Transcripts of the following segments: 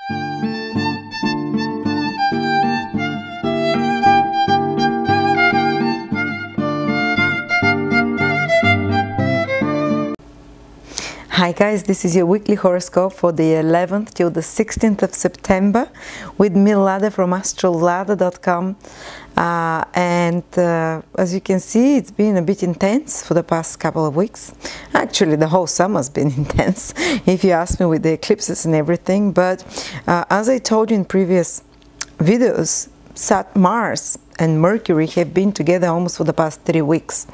Hi guys, this is your weekly horoscope for the 11th till the 16th of September with me, Lada from astrallada.com. As you can see, it's been a bit intense for the past couple of weeks. Actually, the whole summer's been intense, if you ask me, with the eclipses and everything. But as I told you in previous videos, Mars and Mercury have been together almost for the past 3 weeks,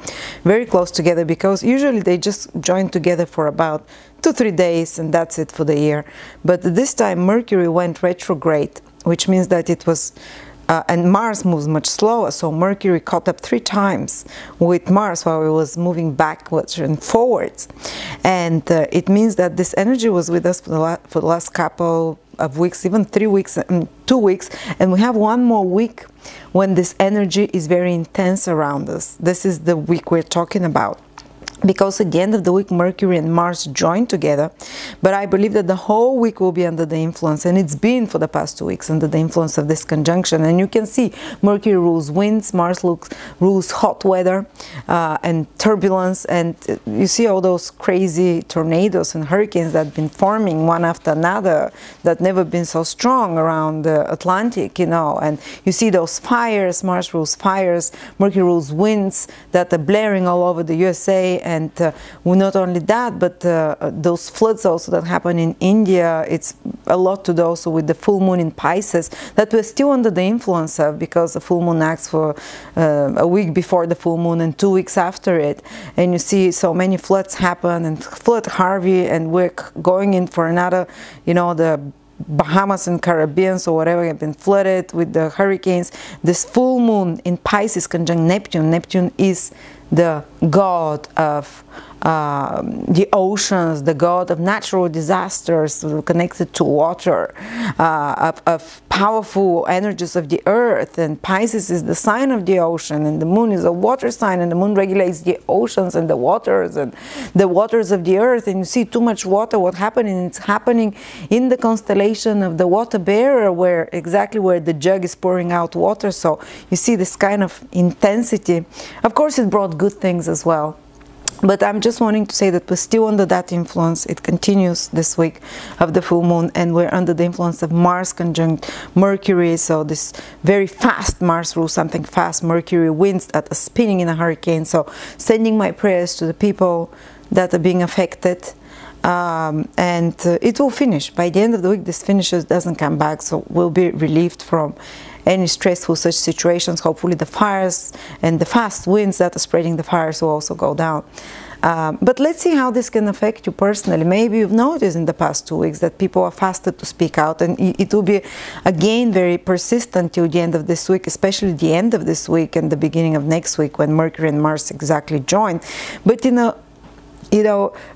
very close together, because usually they just join together for about 2-3 days and that's it for the year. But this time Mercury went retrograde, which means that it was and Mars moves much slower, so Mercury caught up 3 times with Mars while it was moving backwards and forwards. And it means that this energy was with us for the last couple of weeks, even 3 weeks, 2 weeks, and we have one more week when this energy is very intense around us. This is the week we're talking about, because at the end of the week Mercury and Mars join together. But I believe that the whole week will be under the influence, and it's been for the past 2 weeks under the influence of this conjunction. And you can see Mercury rules winds, Mars rules hot weather and turbulence, and you see all those crazy tornadoes and hurricanes that have been forming one after another, that never been so strong around the Atlantic, you know. And you see those fires, Mars rules fires, Mercury rules winds that are blaring all over the USA. And not only that, but those floods also that happen in India, it's a lot to do also with the full moon in Pisces that we're still under the influence of, because the full moon acts for a week before the full moon and 2 weeks after it. And you see so many floods happen, and flood Harvey, and we're going in for another, you know, the Bahamas and Caribbean or whatever have been flooded with the hurricanes. This full moon in Pisces conjunct Neptune. Neptune is the god of the oceans, the god of natural disasters connected to water, of powerful energies of the earth. And Pisces is the sign of the ocean, and the moon is a water sign, and the moon regulates the oceans and the waters of the earth. And you see too much water, what's happening? It's happening in the constellation of the water bearer, where exactly where the jug is pouring out water. So you see this kind of intensity. Of course, it brought good things as well. But I'm just wanting to say that we're still under that influence. It continues this week of the full moon, and we're under the influence of Mars conjunct Mercury. So this very fast, Mars rules something fast, Mercury winds that are spinning in a hurricane. So sending my prayers to the people that are being affected. It will finish. By the end of the week, this finishes, doesn't come back. So we'll be relieved from any stressful such situations. Hopefully the fires and the fast winds that are spreading the fires will also go down. But let's see how this can affect you personally. Maybe you've noticed in the past 2 weeks that people are faster to speak out, and it will be again very persistent till the end of this week, especially the end of this week and the beginning of next week, when Mercury and Mars exactly join.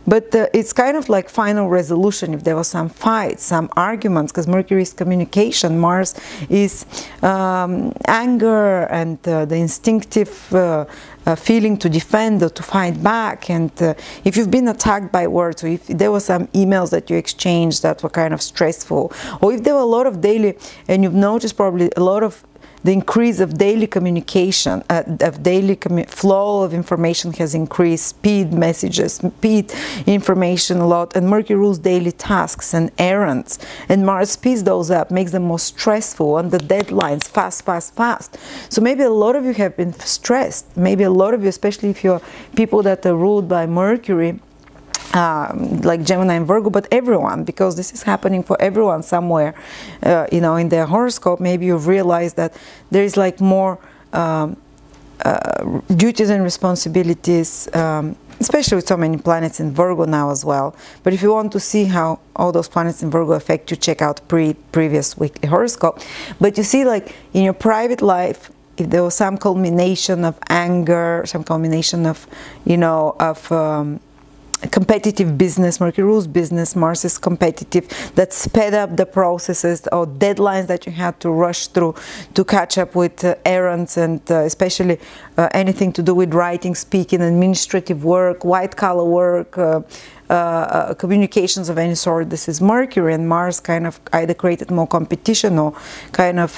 But it's kind of like final resolution if there was some fights, some arguments, because Mercury is communication, Mars is anger and the instinctive feeling to defend or to fight back. And if you've been attacked by words, or if there were some emails that you exchanged that were kind of stressful, or if there were a lot of daily, and you've noticed probably a lot of the increase of daily communication, flow of information has increased, speed messages, speed information a lot, and Mercury rules daily tasks and errands, and Mars speeds those up, makes them more stressful, under deadlines, fast, fast, fast. So maybe a lot of you have been stressed, maybe a lot of you, especially if you're people that are ruled by Mercury, like Gemini and Virgo, but everyone, because this is happening for everyone somewhere, you know, in their horoscope. Maybe you've realized that there is like more duties and responsibilities, especially with so many planets in Virgo now as well. But if you want to see how all those planets in Virgo affect you, check out previous weekly horoscope. But you see, like in your private life, if there was some culmination of anger, some culmination of, you know, of competitive business. Mercury rules business, Mars is competitive, that sped up the processes or deadlines that you had to rush through to catch up with errands, and especially anything to do with writing, speaking, administrative work, white collar work, communications of any sort. This is Mercury, and Mars kind of either created more competition or kind of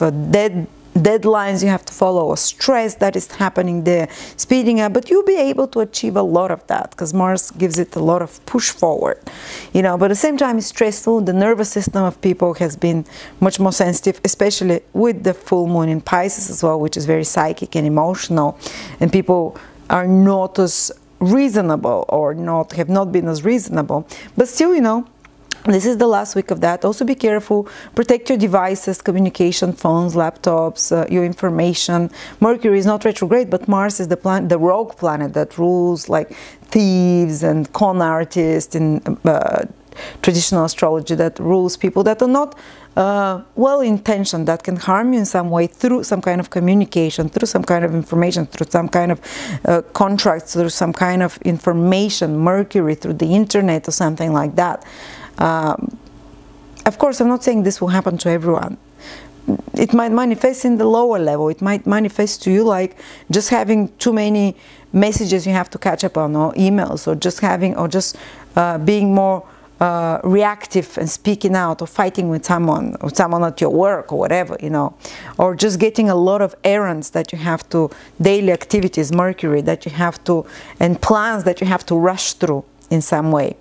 deadlines you have to follow, or stress that is happening there, speeding up. But you'll be able to achieve a lot of that because Mars gives it a lot of push forward, you know. But at the same time, it's stressful. The nervous system of people has been much more sensitive, especially with the full moon in Pisces as well, which is very psychic and emotional, and people are not as reasonable, or have not been as reasonable. But still, you know, this is the last week of that. Also be careful, protect your devices, communication, phones, laptops, your information. Mercury is not retrograde, but Mars is the planet, the rogue planet that rules like thieves and con artists in traditional astrology, that rules people that are not well-intentioned, that can harm you in some way through some kind of communication, through some kind of information, through some kind of contracts, through some kind of information, Mercury, through the internet or something like that. Of course, I'm not saying this will happen to everyone. It might manifest in the lower level. It might manifest to you like just having too many messages you have to catch up on, or emails, or just having, or just being more reactive and speaking out, or fighting with someone, or someone at your work, or whatever, you know, or just getting a lot of errands that you have to, daily activities, Mercury, that you have to, and plans that you have to rush through in some way.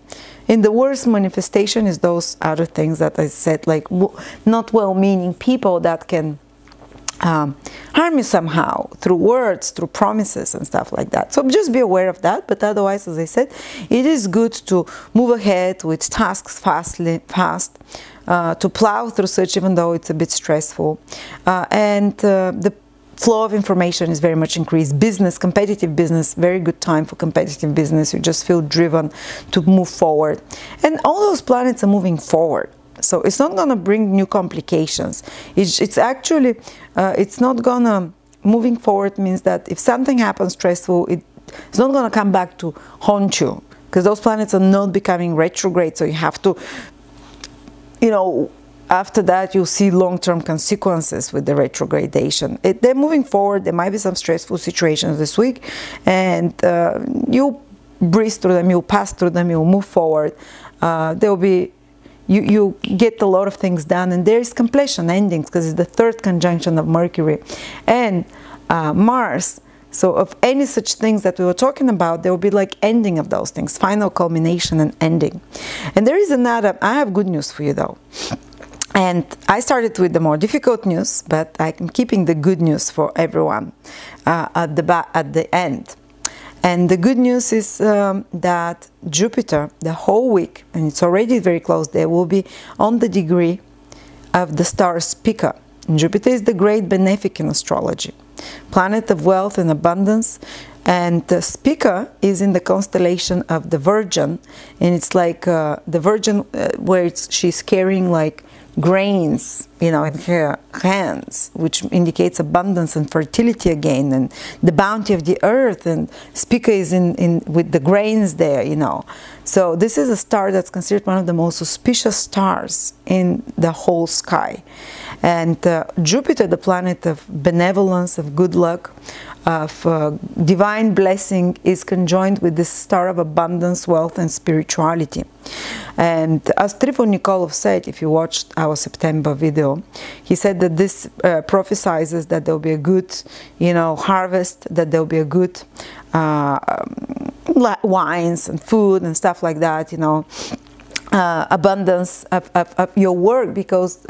And the worst manifestation is those other things that I said, like not well-meaning people that can harm you somehow through words, through promises and stuff like that. So just be aware of that. But otherwise, as I said, it is good to move ahead with tasks fast, to plow through such, even though it's a bit stressful. The flow of information is very much increased. Business, competitive business, very good time for competitive business. You just feel driven to move forward. And all those planets are moving forward. So it's not going to bring new complications. It's actually, it's not going to, moving forward means that if something happens stressful, it's not going to come back to haunt you, because those planets are not becoming retrograde. So you have to, you know, after that, you'll see long-term consequences with the retrogradation. They're moving forward. There might be some stressful situations this week, and you'll breeze through them, you'll pass through them, you'll move forward. There'll be, you get a lot of things done, and there is completion, endings, because it's the third conjunction of Mercury and Mars. So of any such things that we were talking about, there will be like ending of those things, final culmination and ending. And there is another, I have good news for you though. And I started with the more difficult news, but I'm keeping the good news for everyone at the end. And the good news is that Jupiter, the whole week, and it's already very close, there will be on the degree of the star Spica. And Jupiter is the great benefic in astrology, planet of wealth and abundance. And Spica is in the constellation of the Virgin, and it's like the Virgin, where she's carrying like grains, you know, in her hands, which indicates abundance and fertility again, and the bounty of the earth. And Spica is in with the grains there, you know. So this is a star that's considered one of the most auspicious stars in the whole sky. And Jupiter, the planet of benevolence, of good luck, of divine blessing, is conjoined with this star of abundance, wealth, and spirituality. And as Trifon Nikolov said, if you watched our September video, he said that this prophesizes that there will be a good, you know, harvest, that there will be a good wines and food and stuff like that, you know. Abundance of your work, because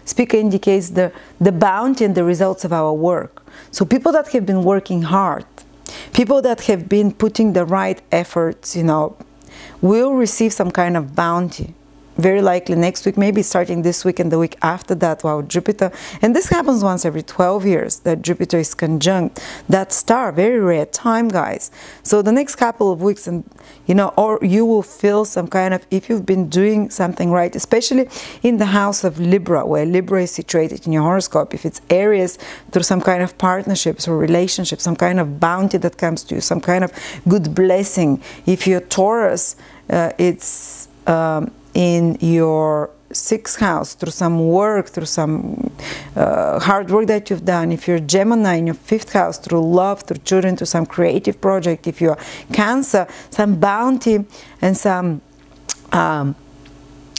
Spica indicates the bounty and the results of our work. So people that have been working hard, people that have been putting the right efforts, you know, will receive some kind of bounty. Very likely next week, maybe starting this week and the week after that, while Jupiter, and this happens once every 12 years, that Jupiter is conjunct that star, very rare time, guys. So the next couple of weeks, and you know, or you will feel some kind of, if you've been doing something right, especially in the house of Libra, where Libra is situated in your horoscope, if it's Aries, through some kind of partnerships or relationships, some kind of bounty that comes to you, some kind of good blessing. If you're Taurus, it's in your 6th house, through some work, through some hard work that you've done. If you're Gemini, in your 5th house, through love, through children, through some creative project. If you're Cancer, some bounty and some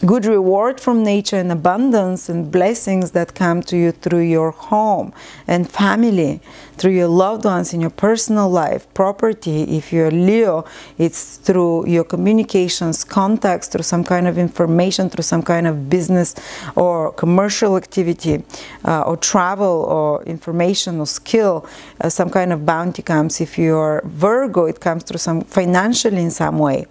good reward from nature and abundance and blessings that come to you through your home and family, through your loved ones in your personal life, property. If you're Leo, it's through your communications, contacts, through some kind of information, through some kind of business or commercial activity, or travel or information or skill. Some kind of bounty comes. If you're Virgo, it comes through some financially in some way.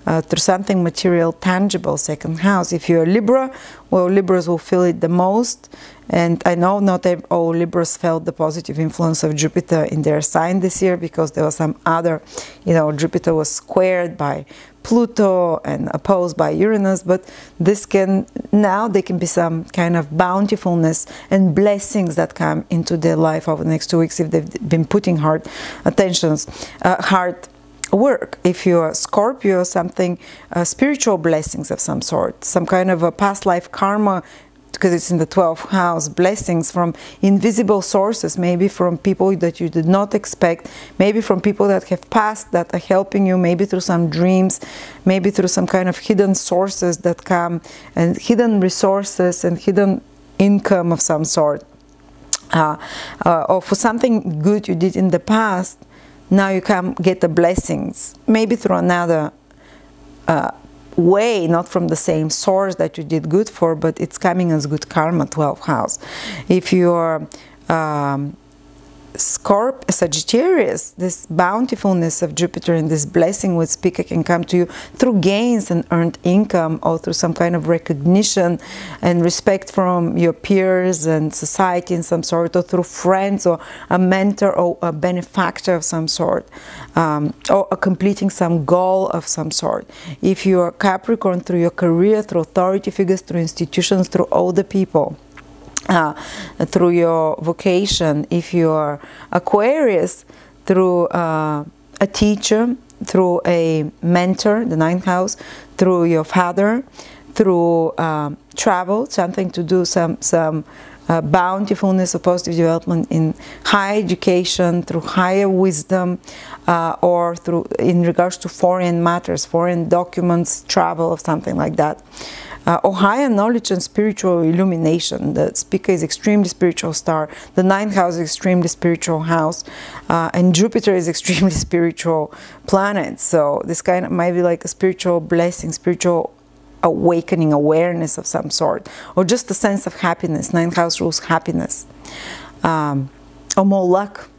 Through something material, tangible, 2nd house. If you're Libra, well, Libras will feel it the most. And I know not all Libras felt the positive influence of Jupiter in their sign this year, because there was some other, Jupiter was squared by Pluto and opposed by Uranus. But this now there can be some kind of bountifulness and blessings that come into their life over the next 2 weeks if they've been putting hard work. If you're Scorpio, something spiritual blessings of some sort, some kind of a past life karma, because it's in the 12th house, blessings from invisible sources, maybe from people that you did not expect, maybe from people that have passed that are helping you, maybe through some dreams, maybe through some kind of hidden sources that come, and hidden resources and hidden income of some sort, or for something good you did in the past. Now you can get the blessings, maybe through another way, not from the same source that you did good for, but it's coming as good karma, 12th house. If you're Sagittarius, this bountifulness of Jupiter and this blessing with Spica can come to you through gains and earned income, or through some kind of recognition and respect from your peers and society in some sort, or through friends or a mentor or a benefactor of some sort, or completing some goal of some sort. If you are Capricorn, through your career, through authority figures, through institutions, through older people, through your vocation. If you are Aquarius, through a teacher, through a mentor, the 9th house, through your father, through travel, something to do, some bountifulness or positive development in higher education, through higher wisdom, or through in regards to foreign matters, foreign documents, travel, or something like that. Or higher knowledge and spiritual illumination. The Spica is extremely spiritual star. The 9th house is extremely spiritual house, and Jupiter is extremely spiritual planet. So this kind of might be like a spiritual blessing, spiritual awakening, awareness of some sort, or just a sense of happiness. 9th house rules happiness, or more luck.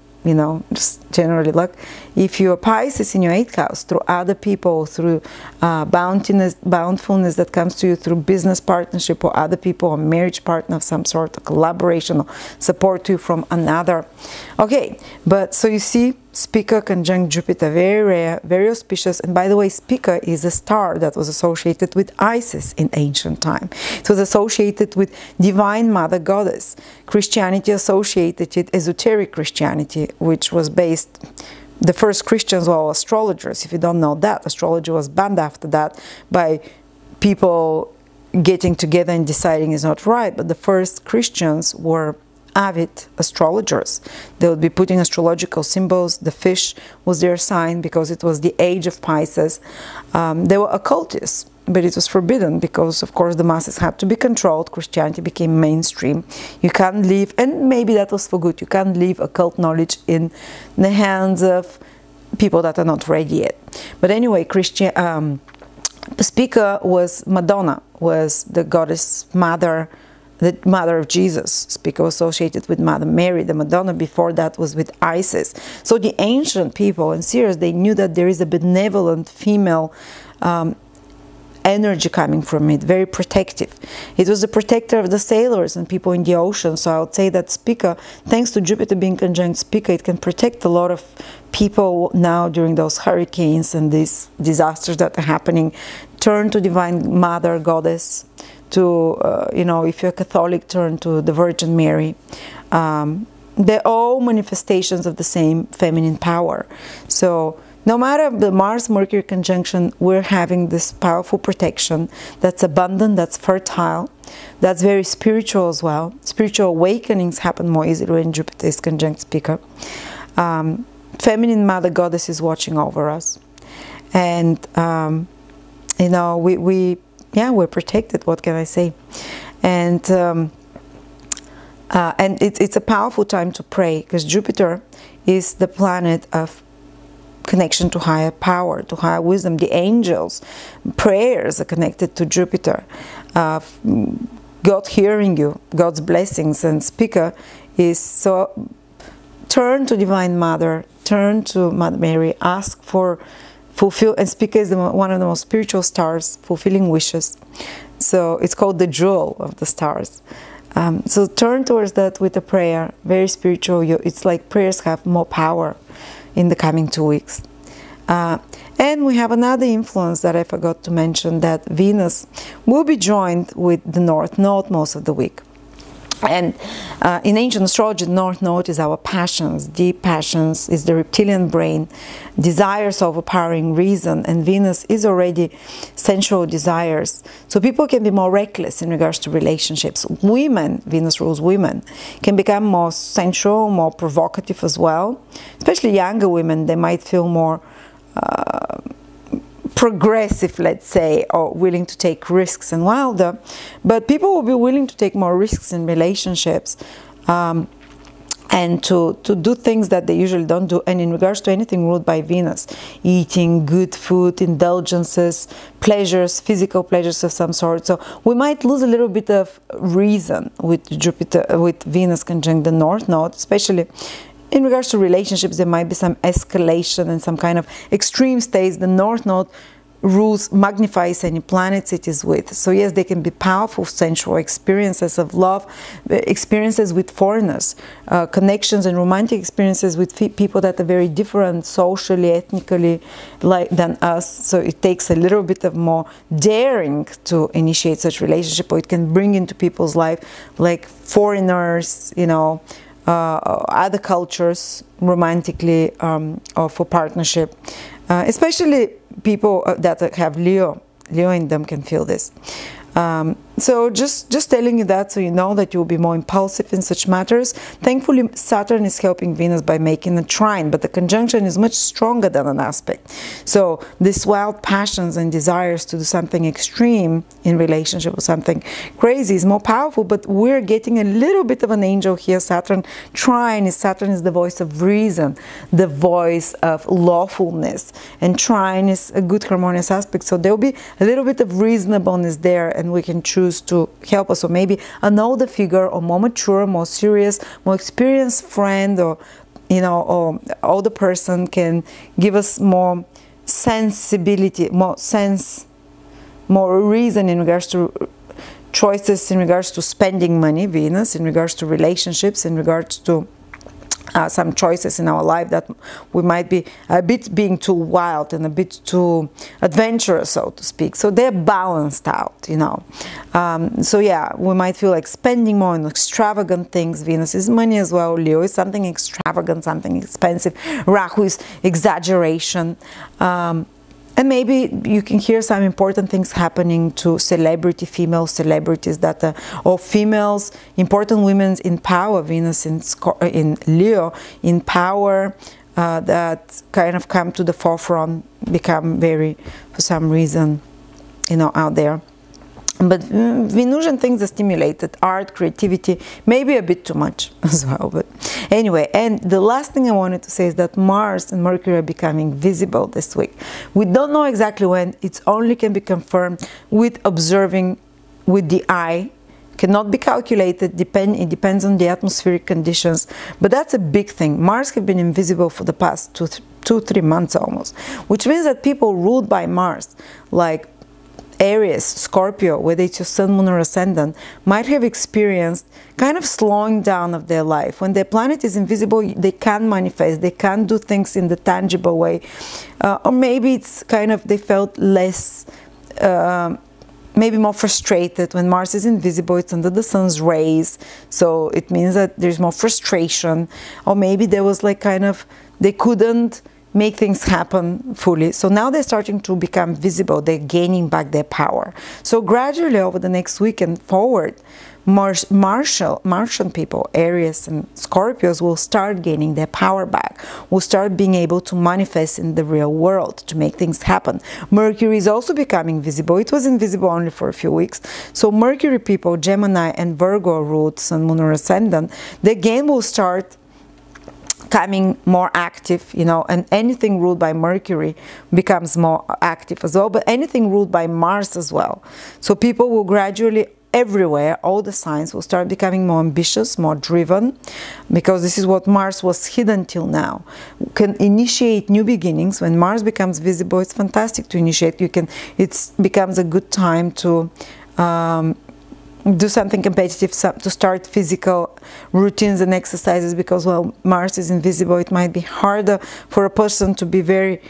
Just generally luck. If you're Pisces in your 8th house, through other people, through bountifulness that comes to you through business partnership or other people, or marriage partner of some sort, a collaboration or support to you from another. Okay, but so you see, Spica conjunct Jupiter, very rare, very auspicious. And by the way, Spica is a star that was associated with Isis in ancient time. It was associated with Divine Mother Goddess. Christianity associated with esoteric Christianity, which was based, the first Christians were all astrologers. If you don't know that, astrology was banned after that by people getting together and deciding is not right. But the first Christians were avid astrologers. They would be putting astrological symbols. The fish was their sign because it was the age of Pisces. They were occultists, but it was forbidden because, of course, the masses had to be controlled. Christianity became mainstream. You can't leave, and maybe that was for good, you can't leave occult knowledge in the hands of people that are not ready yet. But anyway, Spica was Madonna, was the goddess mother, the mother of Jesus. Spica was associated with Mother Mary. The Madonna before that was with Isis. So the ancient people and seers, they knew that there is a benevolent female energy coming from it, very protective. It was the protector of the sailors and people in the ocean. So I would say that Spica, thanks to Jupiter being conjunct Spica, it can protect a lot of people now during those hurricanes and these disasters that are happening. Turn to Divine Mother Goddess. To, if you're Catholic, turn to the Virgin Mary. They're all manifestations of the same feminine power. So no matter the Mars-Mercury conjunction, we're having this powerful protection that's abundant, that's fertile, that's very spiritual as well. Spiritual awakenings happen more easily when Jupiter is conjunct Spica. Feminine mother goddess is watching over us. And, you know, we're protected, what can I say? And it's a powerful time to pray, because Jupiter is the planet of connection to higher power, to higher wisdom. The angels' prayers are connected to Jupiter. God hearing you, God's blessings. And Spica is so, turn to Divine Mother, turn to Mother Mary, ask for fulfill, and Spica is one of the most spiritual stars, fulfilling wishes. So it's called the jewel of the stars. So turn towards that with a prayer, very spiritual. It's like prayers have more power in the coming 2 weeks. And we have another influence that I forgot to mention, that Venus will be joined with the North Node most of the week. And in ancient astrology, the North Node is our passions, deep passions, is the reptilian brain, desires overpowering reason, and Venus is already sensual desires. So people can be more reckless in regards to relationships. Women, Venus rules women, can become more sensual, more provocative as well. Especially younger women, they might feel more progressive, let's say, or willing to take risks and wilder. But people will be willing to take more risks in relationships and to do things that they usually don't do. And in regards to anything ruled by Venus, eating good food, indulgences, pleasures, physical pleasures of some sort. So we might lose a little bit of reason with Jupiter, with Venus conjunct the North Node, especially in regards to relationships. There might be some escalation and some kind of extreme states. The North Node magnifies any planets it is with. So yes, they can be powerful sensual experiences of love, experiences with foreigners, connections and romantic experiences with people that are very different socially, ethnically than us. So it takes a little bit of more daring to initiate such relationship, or it can bring into people's life like foreigners, you know, other cultures romantically or for partnership. Especially people that have Leo in them can feel this. So just telling you that, so you know that you'll be more impulsive in such matters. Thankfully, Saturn is helping Venus by making a trine, but the conjunction is much stronger than an aspect. So these wild passions and desires to do something extreme in relationship or something crazy is more powerful, but we're getting a little bit of an angel here. Saturn is the voice of reason, the voice of lawfulness, and trine is a good harmonious aspect. So there'll be a little bit of reasonableness there, and we can choose to help us, or maybe an older figure, or more mature, more serious, more experienced friend, or you know, or older person can give us more sensibility, more sense, more reason in regards to choices, in regards to spending money, Venus, in regards to relationships, in regards to some choices in our life that we might be a bit being too wild and a bit too adventurous, so to speak. So they're balanced out, you know. So yeah, we might feel like spending more on extravagant things. Venus is money as well. Leo is something extravagant, something expensive. Rahu is exaggeration. And maybe you can hear some important things happening to female celebrities that or females, important women in power, Venus in Leo, in power, that kind of come to the forefront, become very, for some reason, you know, out there. But Venusian things are stimulated, art, creativity, maybe a bit too much as well. But anyway, and the last thing I wanted to say is that Mars and Mercury are becoming visible this week. We don't know exactly when. It only can be confirmed with observing with the eye. Cannot be calculated. It depends on the atmospheric conditions. But that's a big thing. Mars have been invisible for the past 2-3 months almost, which means that people ruled by Mars, like Aries, Scorpio, whether it's your sun, moon, or ascendant, might have experienced kind of slowing down of their life. When their planet is invisible, they can't manifest, they can't do things in the tangible way. Or maybe it's kind of, they felt less, maybe more frustrated. When Mars is invisible, it's under the sun's rays, so it means that there's more frustration. Or maybe there was like kind of, they couldn't make things happen fully. So now they're starting to become visible. They're gaining back their power. So gradually over the next week and forward, Martian people, Aries and Scorpios, will start gaining their power back, will start being able to manifest in the real world, to make things happen. Mercury is also becoming visible. It was invisible only for a few weeks. So Mercury people, Gemini and Virgo ruled Sun, Moon or Ascendant, they again will start becoming more active, you know, and anything ruled by Mercury becomes more active as well, but anything ruled by Mars as well. So people will gradually, everywhere, all the signs will start becoming more ambitious, more driven, because this is what Mars was hidden till now. You can initiate new beginnings. When Mars becomes visible, it's fantastic to initiate. It becomes a good time to do something competitive, to start physical routines and exercises, because while Mars is invisible, it might be harder for a person to be very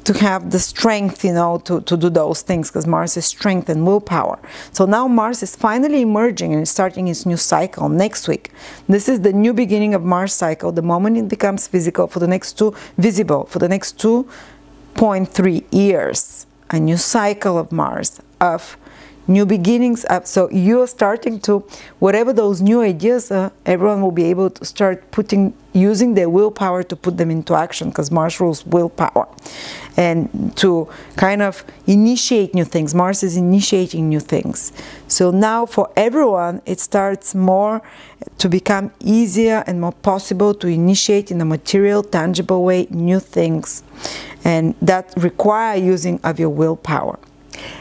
to have the strength, you know, to do those things, because Mars is strength and willpower. So now Mars is finally emerging and starting its new cycle next week. This is the new beginning of Mars cycle, the moment it becomes visible for the next 2.3 years. A new cycle of Mars, of new beginnings up. So you're starting to, whatever those new ideas are, everyone will be able to start using their willpower to put them into action, because Mars rules willpower, and to kind of initiate new things. Mars is initiating new things. So now for everyone, it starts more to become easier and more possible to initiate in a material, tangible way new things, and that require using of your willpower.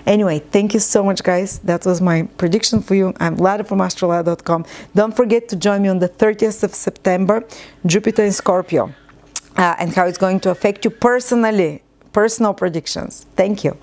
Anyway, thank you so much, guys. That was my prediction for you. I'm Lada from astrolada.com. Don't forget to join me on the 30th of September, Jupiter in Scorpio, and how it's going to affect you personally, personal predictions. Thank you.